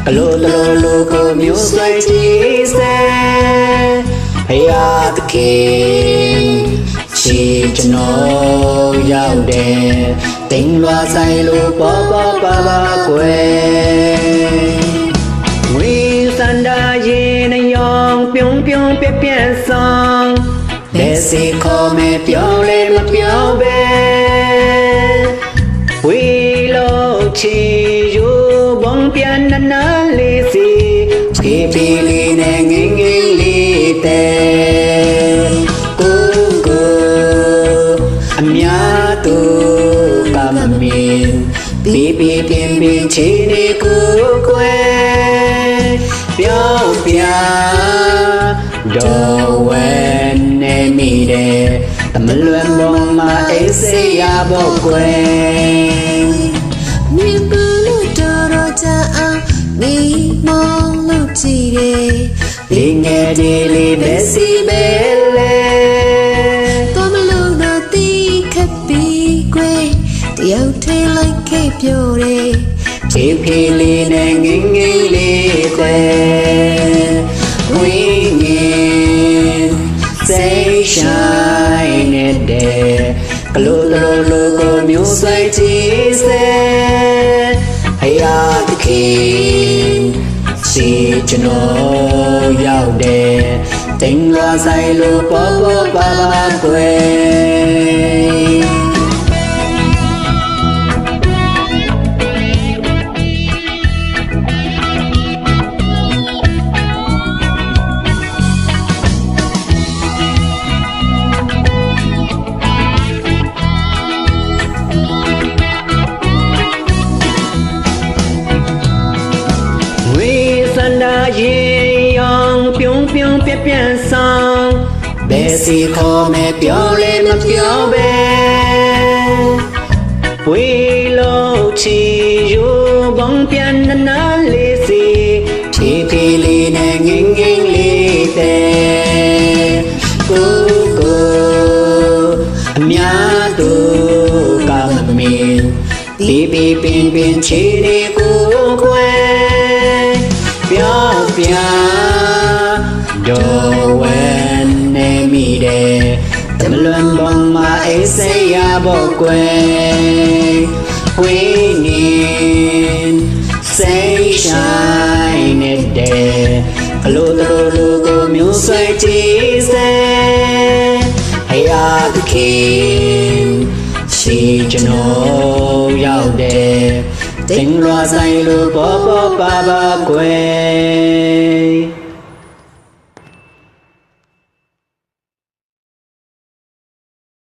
ကလိုတလိုလိုကိုမျိုးဆွဲကြည့်စေဖယားသခင်ရှိကျွန်တော်ရောက်တယ်တင်လွာဆိုင်လို့ပေါ်ပေါ်ပါပါကွယ်ဝိစန္ဒာရင်နှယောင်ပြုံးပြုံးပြပြန့်ဆောင်လက်စီခေါ်မယ်ပြောလေမပြောပဲဝီလို့ချီယူဘုံပြန်နာလေးစီဖြည်းဖြည်းလေးနဲ့ငင်းငင်းလေးတဲ့ကိုအများသူကမမင်းပြပြပြင်းပြင်းချီနေကိုကွယ်ပြောင်းပြတော့ဝဲနေမိတယ်တမလွန်ပေါ်မှာအိစေးရဖို့ကွယ်မြင်ဘူးလို့တော်ကြအောင်မိမောင်လို့ကြည့်တယ်ဒီငယ်ဒီလေးပဲစီပဲလေတော်မလို့တော့တီးခပ်ပြီးကွယ်တယောက်ထဲလိုက်ခဲ့ပြောတယ်ဖြည်းဖြည်းလေးနဲ့ငင်းငင်းလေးတဲ့ဝိညာဉ်စိတ်ဆိုင်နေတဲ့ကလိုလိုလိုကိုမျိုးဆွဲကြည့်စေဖယားသခင်ရှိကျွန်တော်ရောက်တယ်တင်လွာဆိုင်လို့ပေါ်ပေါ်ပါပါကွယ်ရင်ရောင်ပြုံးပြုံးပြပြန့်ဆောင်ဘယ်စီခေါ်မယ်ပြောလေမပြောပဲဝေလို့ချီယူဘုံပြန်နာလေးစီဖြည်းဖြည်းလေးနဲ့ငင်းငင်းလေးတဲ့ကိုအများသူကမမင်းဒီပင်ပင်ချီနေကိုခွဲပြောင်းပြတော့ဝဲနေမိတယ်တမလွန်ပေါ်မှာအိစေးရဖို့ကွယ်ဝိညာဉ်စိတ်ဆိုင်နေတဲ့ကလိုတလိုလိုကိုမျိုးဆွဲကြည့်စေဖယားသခင်ရှိကျွန်တော်ရောက်တယ်တင်လွာဆိုင်လို့ပေါ်ပေါ်ပါပါကွယ်